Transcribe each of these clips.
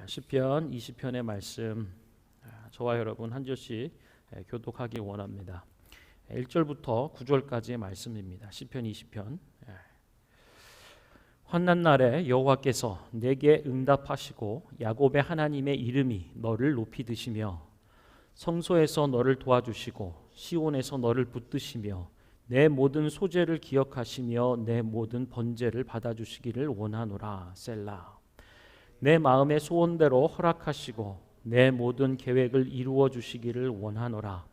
시편 20편의 말씀 저와 여러분 한 절씩 교독하기 원합니다. 1절부터 9절까지의 말씀입니다. 시편 20편. 환난 날에 여호와께서 내게 응답하시고 야곱의 하나님의 이름이 너를 높이 드시며 성소에서 너를 도와주시고 시온에서 너를 붙드시며 내 모든 소재를 기억하시며 내 모든 번제를 받아주시기를 원하노라. 셀라. 내 마음의 소원대로 허락하시고 내 모든 계획을 이루어 주시기를 원하노라.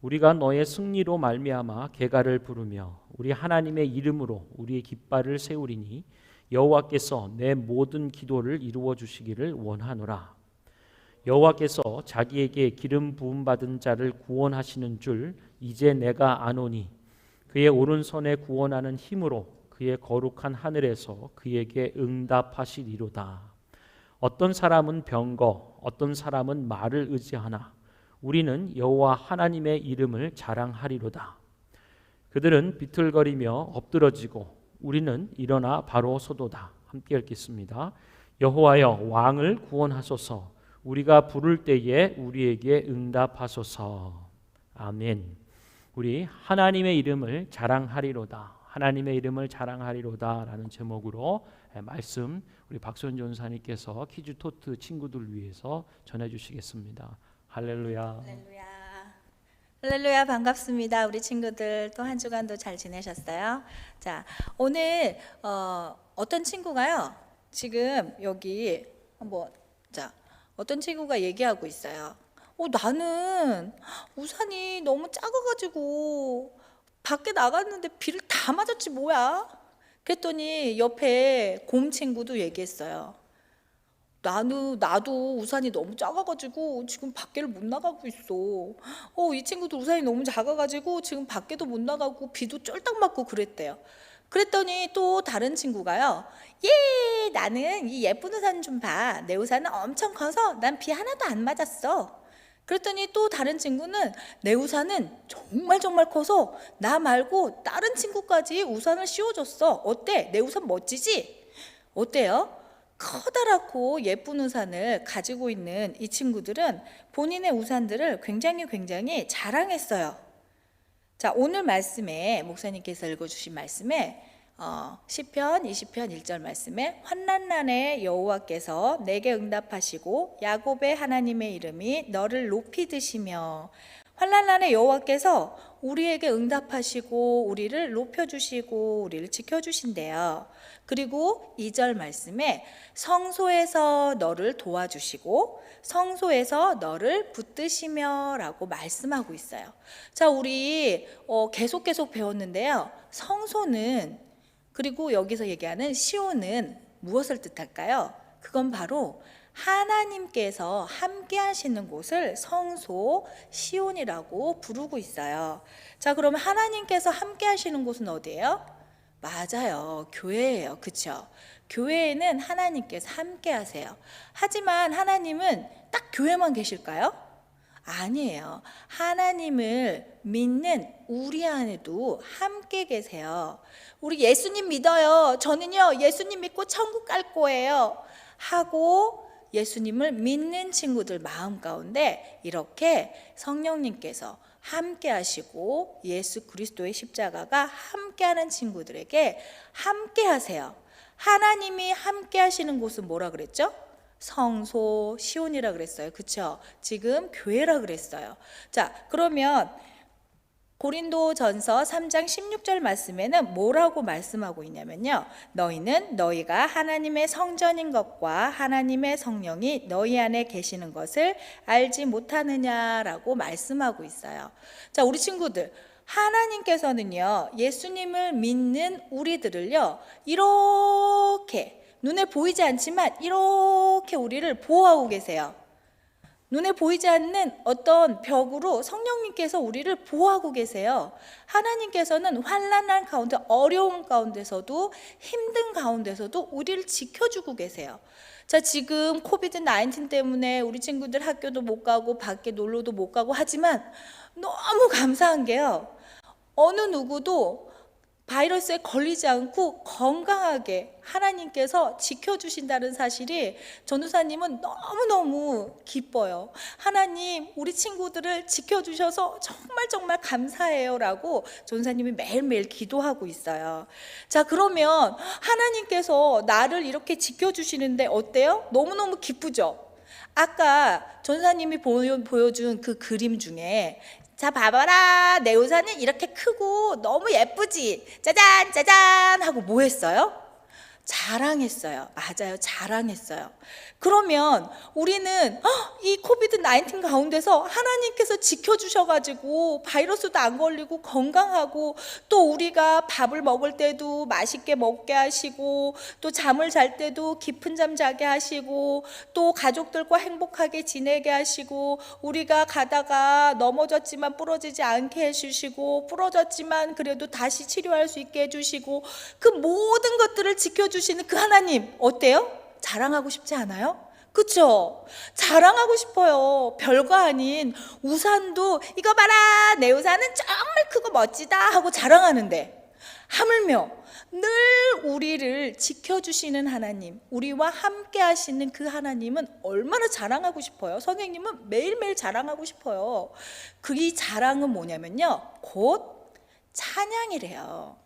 우리가 너의 승리로 말미암아 계가를 부르며 우리 하나님의 이름으로 우리의 깃발을 세우리니 여호와께서 내 모든 기도를 이루어 주시기를 원하노라. 여호와께서 자기에게 기름 부음 받은 자를 구원하시는 줄 이제 내가 아노니 그의 오른손에 구원하는 힘으로 그의 거룩한 하늘에서 그에게 응답하시리로다. 어떤 사람은 병거, 어떤 사람은 말을 의지하나 우리는 여호와 하나님의 이름을 자랑하리로다. 그들은 비틀거리며 엎드러지고 우리는 일어나 바로 서도다. 함께 읽겠습니다. 여호와여 왕을 구원하소서. 우리가 부를 때에 우리에게 응답하소서. 아멘. 우리 하나님의 이름을 자랑하리로다. 하나님의 이름을 자랑하리로다 라는 제목으로 말씀 우리 박소연 전사님께서 키즈토트 친구들 위해서 전해주시겠습니다. 할렐루야. 할렐루야. 할렐루야. 반갑습니다. 우리 친구들 또 한 주간도 잘 지내셨어요? 자, 오늘 어떤 친구가요? 지금 여기 어떤 친구가 얘기하고 있어요. 나는 우산이 너무 작아가지고 밖에 나갔는데 비를 다 맞았지 뭐야? 그랬더니 옆에 곰 친구도 얘기했어요. 나도 우산이 너무 작아가지고 지금 밖에를 못 나가고 있어. 이 친구도 우산이 너무 작아가지고 지금 밖에도 못 나가고 비도 쫄딱 맞고 그랬대요. 그랬더니 또 다른 친구가요. 나는 이 예쁜 우산 좀 봐. 내 우산은 엄청 커서 난 비 하나도 안 맞았어. 그랬더니 또 다른 친구는 내 우산은 정말 커서 나 말고 다른 친구까지 우산을 씌워줬어. 어때? 내 우산 멋지지? 어때요? 커다랗고 예쁜 우산을 가지고 있는 이 친구들은 본인의 우산들을 굉장히 자랑했어요. 자, 오늘 말씀에 목사님께서 읽어주신 말씀에 시편 20편 1절 말씀에 환난날에 여호와께서 내게 응답하시고 야곱의 하나님의 이름이 너를 높이 드시며 환난날에 여호와께서 우리에게 응답하시고 우리를 높여주시고 우리를 지켜주신대요. 그리고 2절 말씀에 성소에서 너를 도와주시고 성소에서 너를 붙드시며 라고 말씀하고 있어요. 자, 우리 계속 배웠는데요. 성소는 그리고 여기서 얘기하는 시온은 무엇을 뜻할까요? 그건 바로 하나님께서 함께 하시는 곳을 성소 시온이라고 부르고 있어요. 자, 그러면 하나님께서 함께 하시는 곳은 어디예요? 맞아요. 교회예요. 그렇죠? 교회에는 하나님께서 함께 하세요. 하지만 하나님은 딱 교회만 계실까요? 아니에요. 하나님을 믿는 우리 안에도 함께 계세요. 우리 예수님 믿어요. 저는요 예수님 믿고 천국 갈 거예요 하고 예수님을 믿는 친구들 마음 가운데 이렇게 성령님께서 함께 하시고 예수 그리스도의 십자가가 함께하는 친구들에게 함께 하세요. 하나님이 함께 하시는 곳은 뭐라 그랬죠? 성소 시온이라 그랬어요. 그렇죠? 지금 교회라 그랬어요. 자, 그러면 고린도전서 3장 16절 말씀에는 뭐라고 말씀하고 있냐면요. 너희는 너희가 하나님의 성전인 것과 하나님의 성령이 너희 안에 계시는 것을 알지 못하느냐라고 말씀하고 있어요. 자, 우리 친구들, 하나님께서는요 예수님을 믿는 우리들을요 이렇게 눈에 보이지 않지만 이렇게 우리를 보호하고 계세요. 눈에 보이지 않는 어떤 벽으로 성령님께서 우리를 보호하고 계세요. 하나님께서는 환난한 가운데, 어려운 가운데서도, 힘든 가운데서도 우리를 지켜주고 계세요. 자, 지금 코비드-19 때문에 우리 친구들 학교도 못 가고 밖에 놀러도 못 가고 하지만 너무 감사한 게요, 어느 누구도 바이러스에 걸리지 않고 건강하게 하나님께서 지켜주신다는 사실이 전도사님은 너무너무 기뻐요. 하나님, 우리 친구들을 지켜주셔서 정말 정말 감사해요 라고 전도사님이 매일매일 기도하고 있어요. 자, 그러면 하나님께서 나를 이렇게 지켜주시는데 어때요? 너무너무 기쁘죠? 아까 전도사님이 보여준 그 그림 중에, 자, 봐봐라, 내 우산은 이렇게 크고 너무 예쁘지? 짜잔 짜잔 하고 뭐 했어요? 자랑했어요. 맞아요, 자랑했어요. 그러면 우리는 이 코비드 19 가운데서 하나님께서 지켜주셔가지고 바이러스도 안 걸리고 건강하고, 또 우리가 밥을 먹을 때도 맛있게 먹게 하시고, 또 잠을 잘 때도 깊은 잠 자게 하시고, 또 가족들과 행복하게 지내게 하시고, 우리가 가다가 넘어졌지만 부러지지 않게 해주시고, 부러졌지만 그래도 다시 치료할 수 있게 해주시고, 그 모든 것들을 지켜주시는 그 하나님 어때요? 자랑하고 싶지 않아요? 그쵸? 자랑하고 싶어요. 별거 아닌 우산도 이거 봐라, 내 우산은 정말 크고 멋지다 하고 자랑하는데, 하물며 늘 우리를 지켜주시는 하나님, 우리와 함께 하시는 그 하나님은 얼마나 자랑하고 싶어요. 선생님은 매일매일 자랑하고 싶어요. 그 이 자랑은 뭐냐면요, 곧 찬양이래요.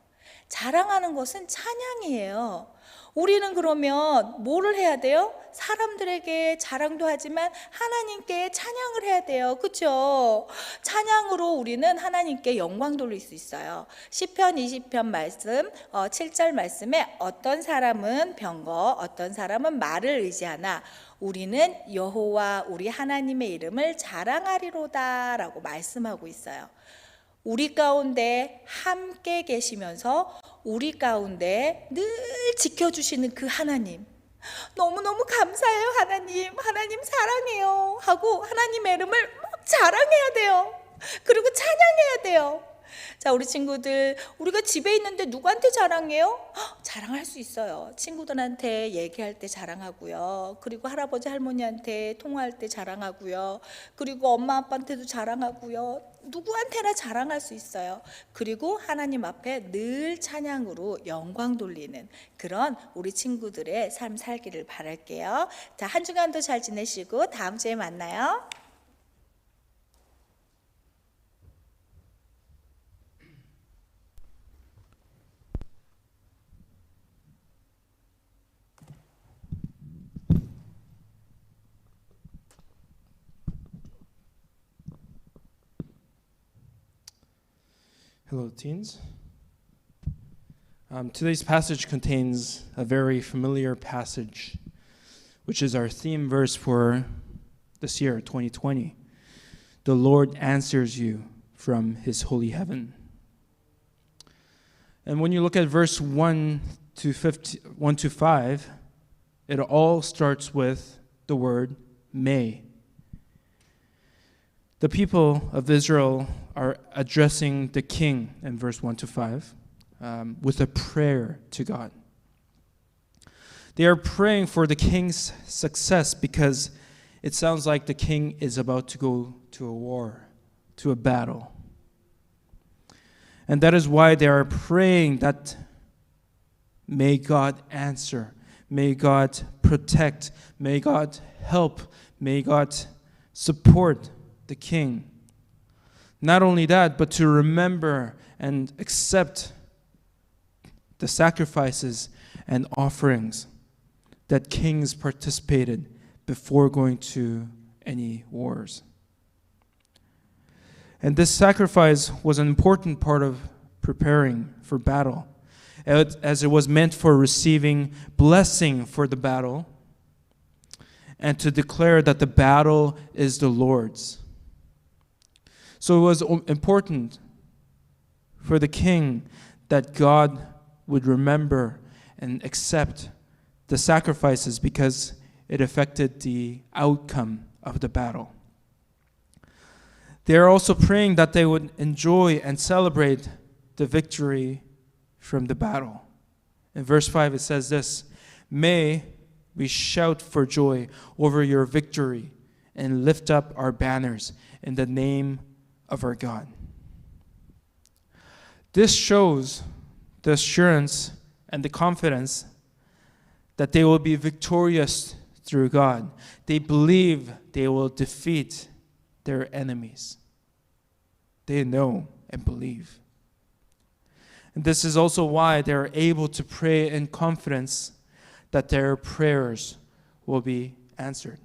자랑하는 것은 찬양이에요. 우리는 그러면 뭐를 해야 돼요? 사람들에게 자랑도 하지만 하나님께 찬양을 해야 돼요. 그렇죠? 찬양으로 우리는 하나님께 영광 돌릴 수 있어요. 시편 20편 말씀 7절 말씀에 어떤 사람은 병거 어떤 사람은 말을 의지하나 우리는 여호와 우리 하나님의 이름을 자랑하리로다 라고 말씀하고 있어요. 우리 가운데 함께 계시면서 우리 가운데 늘 지켜주시는 그 하나님, 너무너무 감사해요. 하나님 사랑해요 하고 하나님의 이름을 막 자랑해야 돼요. 그리고 찬양해야 돼요. 자, 우리 친구들, 우리가 집에 있는데 누구한테 자랑해요? 자랑할 수 있어요. 친구들한테 얘기할 때 자랑하고요. 그리고 할아버지 할머니한테 통화할 때 자랑하고요. 그리고 엄마 아빠한테도 자랑하고요. 누구한테나 자랑할 수 있어요. 그리고 하나님 앞에 늘 찬양으로 영광 돌리는 그런 우리 친구들의 삶 살기를 바랄게요. 자, 한 주간도 잘 지내시고 다음 주에 만나요. Hello, teens. Today's passage contains a very familiar passage, which is our theme verse for this year, 2020. The Lord answers you from his holy heaven. And when you look at verse 1 to 5, it all starts with the word may. The people of Israel are addressing the king in verse 1 to 5 with a prayer to God. They are praying for the king's success because it sounds like the king is about to go to a war, to a battle. And that is why they are praying that may God answer, may God protect, may God help, may God support the king. Not only that, but to remember and accept the sacrifices and offerings that kings participated before going to any wars. And this sacrifice was an important part of preparing for battle, as it was meant for receiving blessing for the battle and to declare that the battle is the Lord's. So it was important for the king that God would remember and accept the sacrifices because it affected the outcome of the battle. They are also praying that they would enjoy and celebrate the victory from the battle. In verse 5 it says this, "May we shout for joy over your victory and lift up our banners in the name of our God." This shows the assurance and the confidence that they will be victorious through God. They believe they will defeat their enemies. They know and believe. And this is also why they're able to pray in confidence that their prayers will be answered.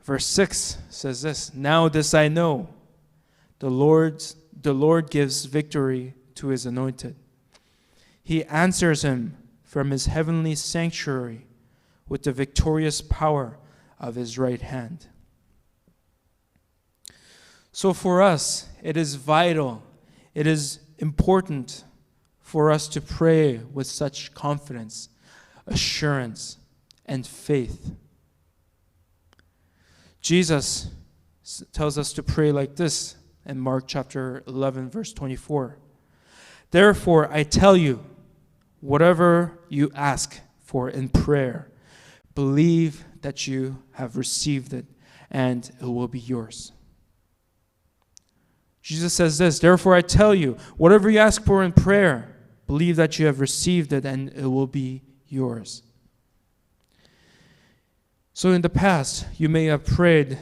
Verse 6 says this, "Now this I know, the Lord gives victory to his anointed. He answers him from his heavenly sanctuary with the victorious power of his right hand." So for us, it is vital, it is important for us to pray with such confidence, assurance, and faith. Jesus tells us to pray like this in Mark chapter 11, verse 24. "Therefore, I tell you, whatever you ask for in prayer, believe that you have received it, and it will be yours." Jesus says this, "Therefore, I tell you, whatever you ask for in prayer, believe that you have received it, and it will be yours." So in the past, you may have prayed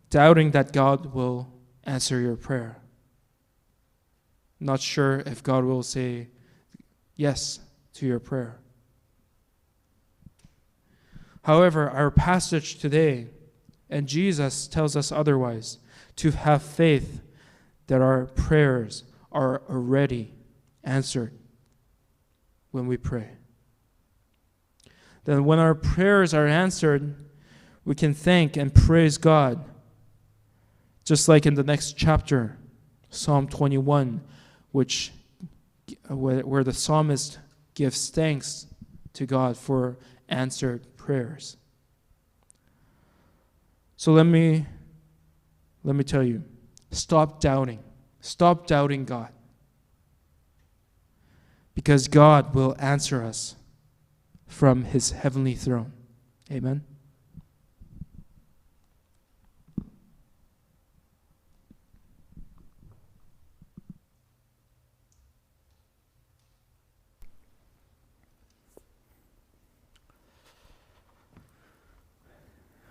doubting that God will answer your prayer. Not sure if God will say yes to your prayer. However, our passage today, and Jesus tells us otherwise, to have faith that our prayers are already answered when we pray. Then when our prayers are answered, we can thank and praise God. Just like in the next chapter, Psalm 21, where the psalmist gives thanks to God for answered prayers. So let me tell you, stop doubting. Stop doubting God. Because God will answer us from his heavenly throne. Amen.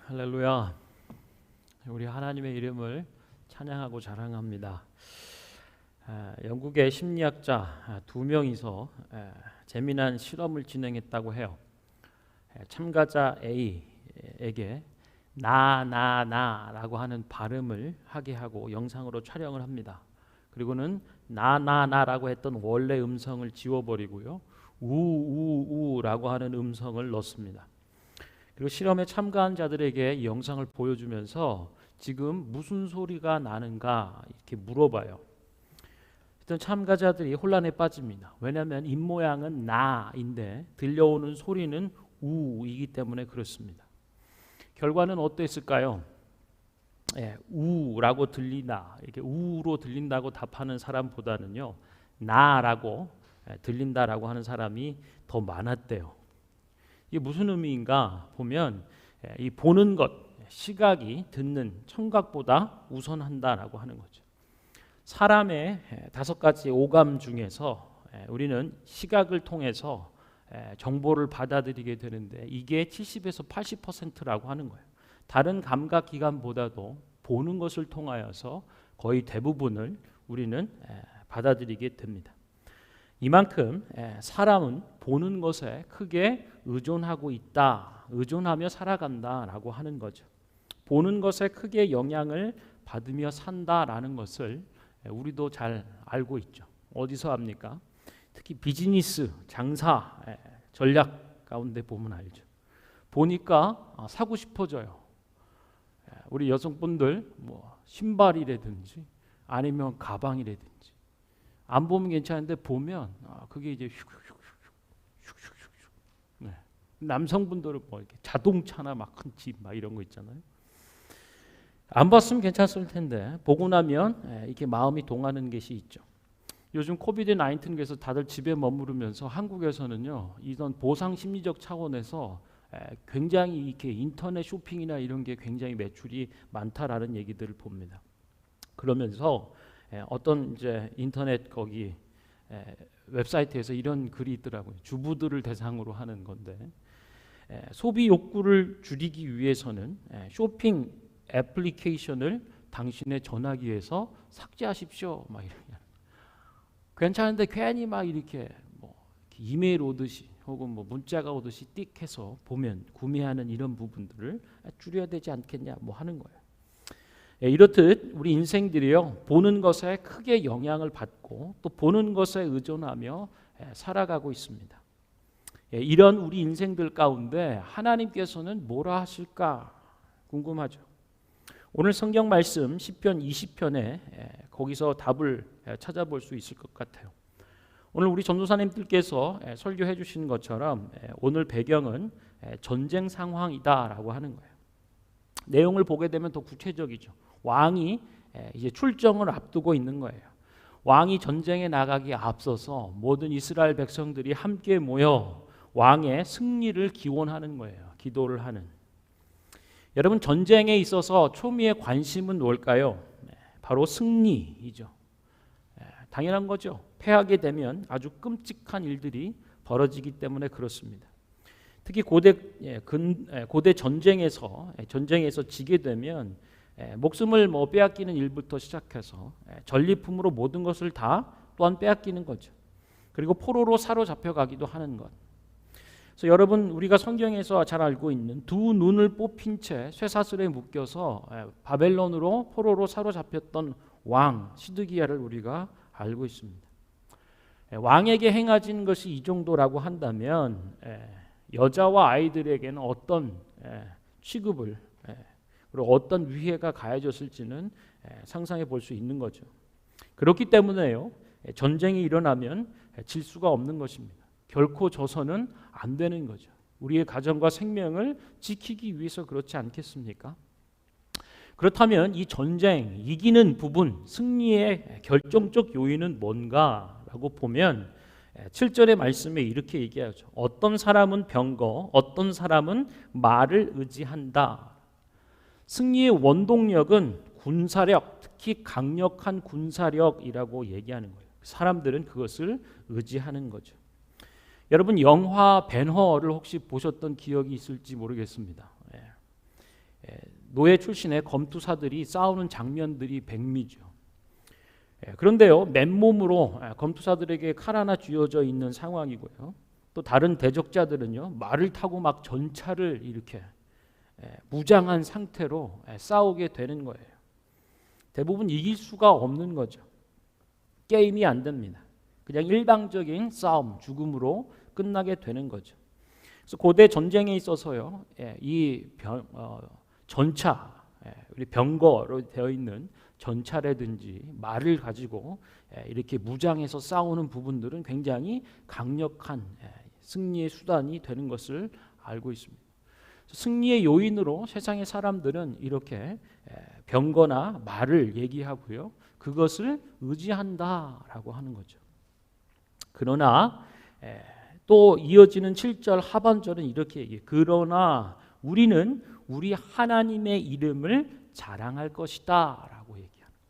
할렐루야. 우리 하나님의 이름을 찬양하고 자랑합니다. 영국의 심리학자 2명이서 재미난 실험을 진행했다고 해요. 참가자 A에게 나라고 하는 발음을 하게 하고 영상으로 촬영을 합니다. 그리고는 나라고 했던 원래 음성을 지워버리고요. 우라고 하는 음성을 넣습니다. 그리고 실험에 참가한 자들에게 이 영상을 보여주면서 지금 무슨 소리가 나는가 이렇게 물어봐요. 일단 참가자들이 혼란에 빠집니다. 왜냐하면 입모양은 나인데 들려오는 소리는 우이기 때문에 그렇습니다. 결과는 어땠을까요? 우라고 들리나 이렇게 우로 들린다고 답하는 사람보다는요 나라고 들린다라고 하는 사람이 더 많았대요. 이게 무슨 의미인가 보면 이 보는 것, 시각이 듣는 청각보다 우선한다라고 하는 거죠. 사람의 5가지 오감 중에서 우리는 시각을 통해서 정보를 받아들이게 되는데 이게 70에서 80%라고 하는 거예요. 다른 감각 기관보다도 보는 것을 통하여서 거의 대부분을 우리는 받아들이게 됩니다. 이만큼 사람은 보는 것에 크게 의존하고 있다, 의존하며 살아간다라고 하는 거죠. 보는 것에 크게 영향을 받으며 산다라는 것을 우리도 잘 알고 있죠. 어디서 합니까? 특히 비즈니스, 장사, 전략 가운데 보면 알죠. 보니까 사고 싶어져요. 우리 여성분들 뭐 신발이라든지 아니면 가방이라든지 안 보면 괜찮은데 보면 그게 이제 슉슉슉슉슉슉슉. 네. 남성분들은 뭐 이렇게 자동차나 막 큰 집 막 이런 거 있잖아요. 안 봤으면 괜찮을 텐데 보고 나면 이렇게 마음이 동하는 것이 있죠. 요즘 코비드 19에서 다들 집에 머무르면서 한국에서는요 이런 보상 심리적 차원에서 굉장히 이렇게 인터넷 쇼핑이나 이런 게 굉장히 매출이 많다라는 얘기들을 봅니다. 그러면서 어떤 이제 인터넷 거기 웹사이트에서 이런 글이 있더라고요. 주부들을 대상으로 하는 건데 소비 욕구를 줄이기 위해서는 쇼핑 애플리케이션을 당신의 전화기에서 삭제하십시오. 막 이렇게 괜찮은데 괜히 막 이렇게 뭐 이메일 오듯이 혹은 뭐 문자가 오듯이 띡 해서 보면 구매하는 이런 부분들을 줄여야 되지 않겠냐 뭐 하는 거예요. 이렇듯 우리 인생들이요 보는 것에 크게 영향을 받고 또 보는 것에 의존하며 살아가고 있습니다. 이런 우리 인생들 가운데 하나님께서는 뭐라 하실까 궁금하죠. 오늘 성경 말씀 시편 20편에 거기서 답을 찾아볼 수 있을 것 같아요. 오늘 우리 전도사님들께서 설교해 주신 것처럼 오늘 배경은 전쟁 상황이다라고 하는 거예요. 내용을 보게 되면 더 구체적이죠. 왕이 이제 출정을 앞두고 있는 거예요. 왕이 전쟁에 나가기에 앞서서 모든 이스라엘 백성들이 함께 모여 왕의 승리를 기원하는 거예요. 기도를 하는. 여러분 전쟁에 있어서 초미의 관심은 뭘까요? 바로 승리이죠. 당연한 거죠. 패하게 되면 아주 끔찍한 일들이 벌어지기 때문에 그렇습니다. 특히 고대 전쟁에서 지게 되면 목숨을 뭐 빼앗기는 일부터 시작해서 전리품으로 모든 것을 다 또한 빼앗기는 거죠. 그리고 포로로 사로잡혀가기도 하는 것. 그래서 여러분 우리가 성경에서 잘 알고 있는 두 눈을 뽑힌 채 쇠사슬에 묶여서 바벨론으로 포로로 사로잡혔던 왕 시드기야를 우리가 알고 있습니다. 왕에게 행하진 것이 이 정도라고 한다면 여자와 아이들에게는 어떤 취급을 그리고 어떤 위해가 가해졌을지는 상상해 볼 수 있는 거죠. 그렇기 때문에요. 전쟁이 일어나면 질 수가 없는 것입니다. 결코 져서는 안 되는 거죠. 우리의 가정과 생명을 지키기 위해서 그렇지 않겠습니까? 그렇다면 이 전쟁 이기는 부분 승리의 결정적 요인은 뭔가라고 보면 7절의 말씀에 이렇게 얘기하죠. 어떤 사람은 병거, 어떤 사람은 말을 의지한다. 승리의 원동력은 군사력, 특히 강력한 군사력이라고 얘기하는 거예요. 사람들은 그것을 의지하는 거죠. 여러분 영화 벤허를 혹시 보셨던 기억이 있을지 모르겠습니다. 노예 출신의 검투사들이 싸우는 장면들이 백미죠. 그런데요 맨몸으로 검투사들에게 칼 하나 쥐어져 있는 상황이고요. 또 다른 대적자들은요 말을 타고 막 전차를 이렇게 무장한 상태로 싸우게 되는 거예요. 대부분 이길 수가 없는 거죠. 게임이 안 됩니다. 그냥 일방적인 싸움, 죽음으로 끝나게 되는 거죠. 그래서 고대 전쟁에 있어서요, 이 전차, 우리 병거로 되어 있는 전차라든지 말을 가지고 이렇게 무장해서 싸우는 부분들은 굉장히 강력한 승리의 수단이 되는 것을 알고 있습니다. 승리의 요인으로 세상의 사람들은 이렇게 병거나 말을 얘기하고요, 그것을 의지한다라고 하는 거죠. 그러나 또 이어지는 7절 하반절은 이렇게 얘기해요. 그러나 우리는 우리 하나님의 이름을 자랑할 것이다 라고 얘기합니다.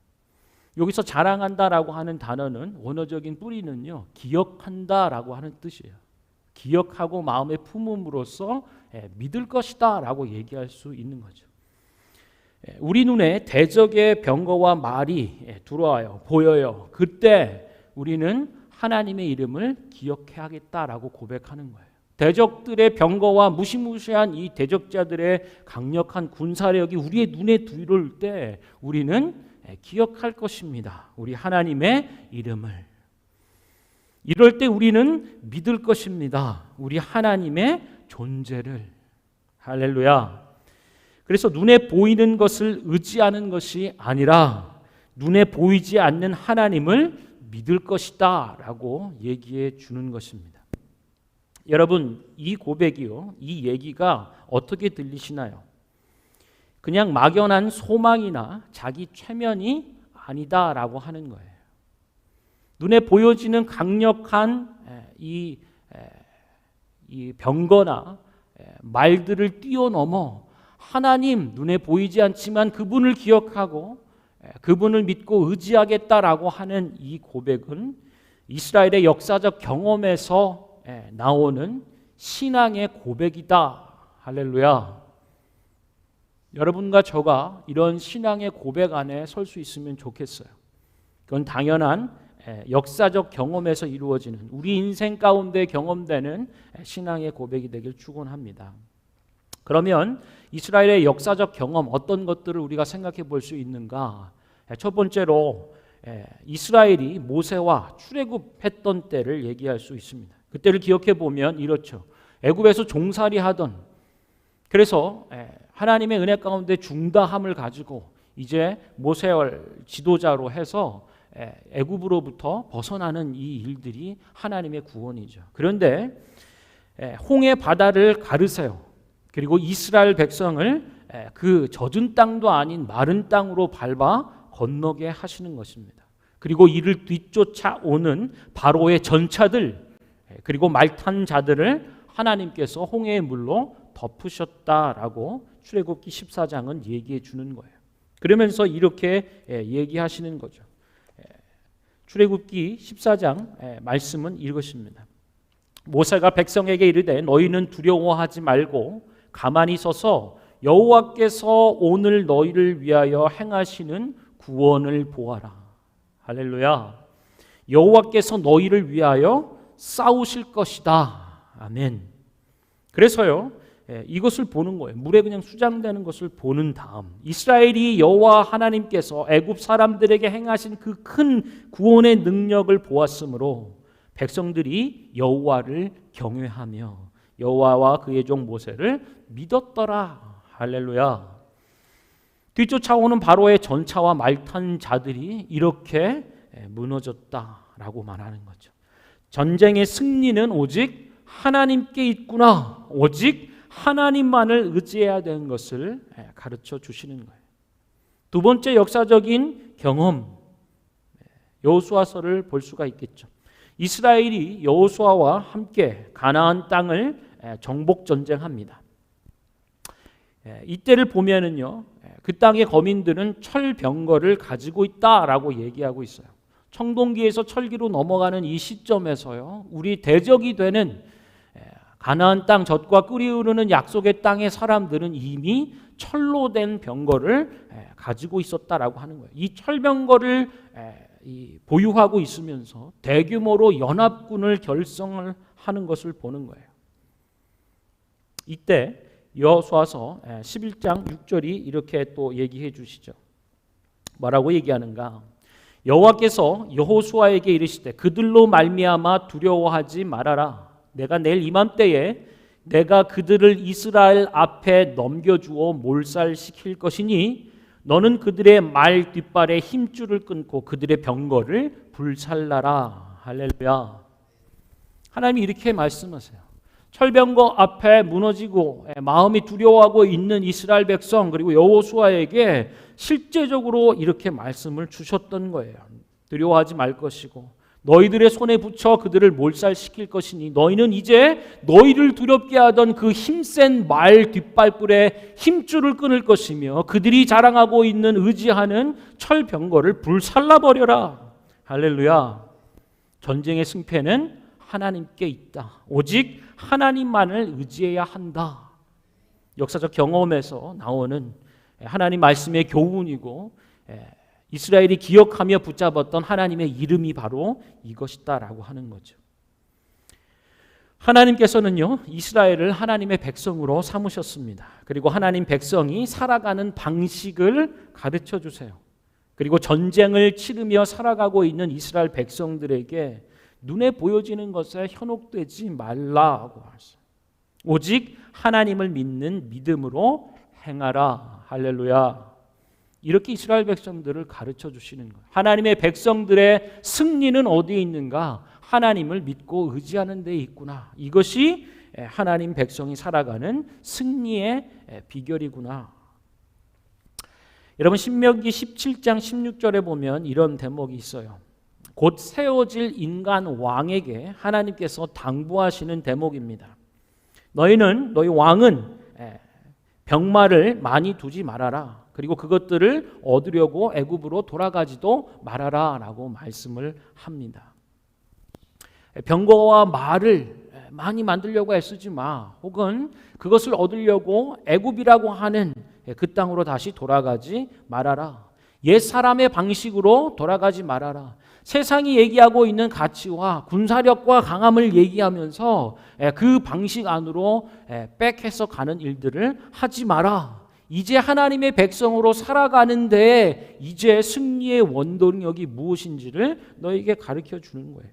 여기서 자랑한다라고 하는 단어는 원어적인 뿌리는요 기억한다라고 하는 뜻이에요. 기억하고 마음에 품음으로써 믿을 것이다 라고 얘기할 수 있는 거죠. 우리 눈에 대적의 병거와 말이 들어와요. 보여요. 그때 우리는 하나님의 이름을 기억해야겠다라고 고백하는 거예요. 대적들의 병거와 무시무시한 이 대적자들의 강력한 군사력이 우리의 눈에 들어올 때 우리는 기억할 것입니다. 우리 하나님의 이름을. 이럴 때 우리는 믿을 것입니다. 우리 하나님의 존재를. 할렐루야. 그래서 눈에 보이는 것을 의지하는 것이 아니라 눈에 보이지 않는 하나님을 믿을 것이다 라고 얘기해 주는 것입니다. 여러분 이 고백이요, 이 얘기가 어떻게 들리시나요? 그냥 막연한 소망이나 자기 최면이 아니다라고 하는 거예요. 눈에 보여지는 강력한 이 병거나 말들을 뛰어넘어 하나님, 눈에 보이지 않지만 그분을 기억하고 그분을 믿고 의지하겠다라고 하는 이 고백은 이스라엘의 역사적 경험에서 나오는 신앙의 고백이다. 할렐루야. 여러분과 저가 이런 신앙의 고백 안에 설 수 있으면 좋겠어요. 그건 당연한 역사적 경험에서 이루어지는 우리 인생 가운데 경험되는 신앙의 고백이 되길 축원합니다. 그러면 이스라엘의 역사적 경험 어떤 것들을 우리가 생각해 볼 수 있는가? 첫 번째로 이스라엘이 모세와 출애굽했던 때를 얘기할 수 있습니다. 그때를 기억해 보면 이렇죠. 애굽에서 종살이 하던, 그래서 하나님의 은혜 가운데 중다함을 가지고 이제 모세를 지도자로 해서 애굽으로부터 벗어나는 이 일들이 하나님의 구원이죠. 그런데 홍해 바다를 가르세요. 그리고 이스라엘 백성을 그 젖은 땅도 아닌 마른 땅으로 밟아 건너게 하시는 것입니다. 그리고 이를 뒤쫓아오는 바로의 전차들, 그리고 말 탄 자들을 하나님께서 홍해의 물로 덮으셨다라고 출애굽기 14장은 얘기해 주는 거예요. 그러면서 이렇게 얘기하시는 거죠. 출애굽기 14장 말씀은 이것입니다. 모세가 백성에게 이르되 너희는 두려워하지 말고 가만히 서서 여호와께서 오늘 너희를 위하여 행하시는 구원을 보아라. 할렐루야. 여호와께서 너희를 위하여 싸우실 것이다. 아멘. 그래서요, 이것을 보는 거예요. 물에 그냥 수장되는 것을 보는 다음 이스라엘이 여호와 하나님께서 애굽 사람들에게 행하신 그 큰 구원의 능력을 보았으므로 백성들이 여호와를 경외하며 여호와와 그의 종 모세를 믿었더라. 할렐루야. 뒤쫓아오는 바로의 전차와 말탄 자들이 이렇게 무너졌다라고 말하는 거죠. 전쟁의 승리는 오직 하나님께 있구나. 오직 하나님만을 의지해야 되는 것을 가르쳐 주시는 거예요. 두 번째 역사적인 경험, 여호수아서를 볼 수가 있겠죠. 이스라엘이 여호수아와 함께 가나안 땅을 정복 전쟁합니다. 이때를 보면은요, 그 땅의 거민들은 철병거를 가지고 있다라고 얘기하고 있어요. 청동기에서 철기로 넘어가는 이 시점에서요, 우리 대적이 되는 가나안 땅 젖과 꿀이 흐르는 약속의 땅의 사람들은 이미 철로 된 병거를 가지고 있었다라고 하는 거예요. 이 철병거를 보유하고 있으면서 대규모로 연합군을 결성을 하는 것을 보는 거예요. 이때 여호수아서 11장 6절이 이렇게 또 얘기해 주시죠. 뭐라고 얘기하는가? 여호와께서 여호수아에게 이르시되 그들로 말미암아 두려워하지 말아라. 내가 내일 이맘때에 내가 그들을 이스라엘 앞에 넘겨주어 몰살시킬 것이니 너는 그들의 말 뒷발에 힘줄을 끊고 그들의 병거를 불살라라. 할렐루야. 하나님이 이렇게 말씀하세요. 철병거 앞에 무너지고 마음이 두려워하고 있는 이스라엘 백성 그리고 여호수아에게 실제적으로 이렇게 말씀을 주셨던 거예요. 두려워하지 말 것이고 너희들의 손에 붙여 그들을 몰살시킬 것이니 너희는 이제 너희를 두렵게 하던 그 힘센 말 뒷발불에 힘줄을 끊을 것이며 그들이 자랑하고 있는 의지하는 철병거를 불살라버려라. 할렐루야. 전쟁의 승패는 하나님께 있다. 오직 하나님만을 의지해야 한다. 역사적 경험에서 나오는 하나님 말씀의 교훈이고 이스라엘이 기억하며 붙잡았던 하나님의 이름이 바로 이것이다라고 하는 거죠. 하나님께서는요, 이스라엘을 하나님의 백성으로 삼으셨습니다. 그리고 하나님 백성이 살아가는 방식을 가르쳐 주세요. 그리고 전쟁을 치르며 살아가고 있는 이스라엘 백성들에게 눈에 보여지는 것에 현혹되지 말라고 하셨어요. 오직 하나님을 믿는 믿음으로 행하라. 할렐루야. 이렇게 이스라엘 백성들을 가르쳐 주시는 거예요. 하나님의 백성들의 승리는 어디에 있는가? 하나님을 믿고 의지하는 데에 있구나. 이것이 하나님 백성이 살아가는 승리의 비결이구나. 여러분 신명기 17장 16절에 보면 이런 대목이 있어요. 곧 세워질 인간 왕에게 하나님께서 당부하시는 대목입니다. 너희 왕은 병마를 많이 두지 말아라. 그리고 그것들을 얻으려고 애굽으로 돌아가지도 말아라라고 말씀을 합니다. 병거와 말을 많이 만들려고 애쓰지 마. 혹은 그것을 얻으려고 애굽이라고 하는 그 땅으로 다시 돌아가지 말아라. 옛 사람의 방식으로 돌아가지 말아라. 세상이 얘기하고 있는 가치와 군사력과 강함을 얘기하면서 그 방식 안으로 백해서 가는 일들을 하지 마라. 이제 하나님의 백성으로 살아가는데 이제 승리의 원동력이 무엇인지를 너에게 가르쳐 주는 거예요.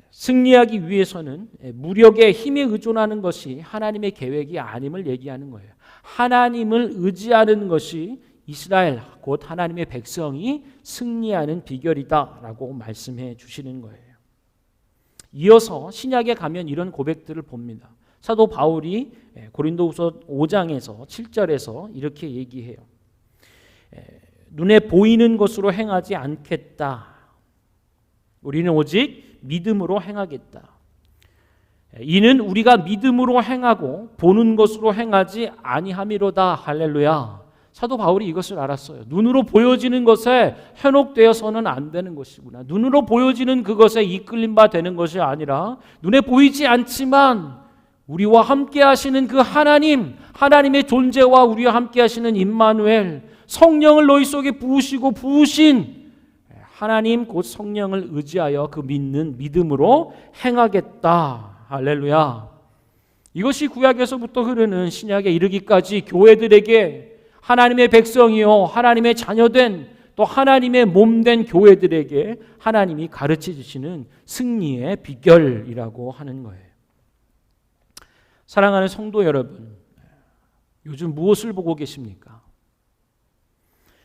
승리하기 위해서는 무력의 힘에 의존하는 것이 하나님의 계획이 아님을 얘기하는 거예요. 하나님을 의지하는 것이 이스라엘 곧 하나님의 백성이 승리하는 비결이다라고 말씀해 주시는 거예요. 이어서 신약에 가면 이런 고백들을 봅니다. 사도 바울이 고린도후서 5장에서 7절에서 이렇게 얘기해요. 눈에 보이는 것으로 행하지 않겠다. 우리는 오직 믿음으로 행하겠다. 이는 우리가 믿음으로 행하고 보는 것으로 행하지 아니함이로다. 할렐루야. 사도 바울이 이것을 알았어요. 눈으로 보여지는 것에 현혹되어서는 안 되는 것이구나. 눈으로 보여지는 그것에 이끌림 바 되는 것이 아니라 눈에 보이지 않지만 우리와 함께 하시는 그 하나님, 하나님의 존재와 우리와 함께 하시는 임마누엘, 성령을 너희 속에 부으신 하나님 곧 성령을 의지하여 그 믿는 믿음으로 행하겠다. 할렐루야. 이것이 구약에서부터 흐르는 신약에 이르기까지 교회들에게 하나님의 백성이요 하나님의 자녀된 또 하나님의 몸된 교회들에게 하나님이 가르쳐 주시는 승리의 비결이라고 하는 거예요. 사랑하는 성도 여러분, 요즘 무엇을 보고 계십니까?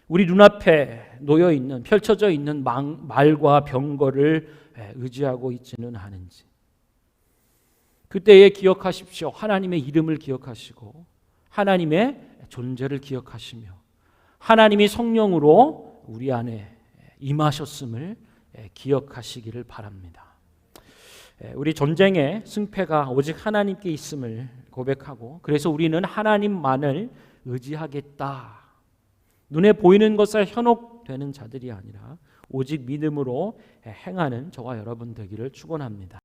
우리 눈앞에 놓여 있는 펼쳐져 있는 말과 병거를 의지하고 있지는 않은지. 그때에 기억하십시오. 하나님의 이름을 기억하시고 하나님의 존재를 기억하시며 하나님이 성령으로 우리 안에 임하셨음을 기억하시기를 바랍니다. 우리 전쟁의 승패가 오직 하나님께 있음을 고백하고 그래서 우리는 하나님만을 의지하겠다. 눈에 보이는 것에 현혹되는 자들이 아니라 오직 믿음으로 행하는 저와 여러분 되기를 축원합니다.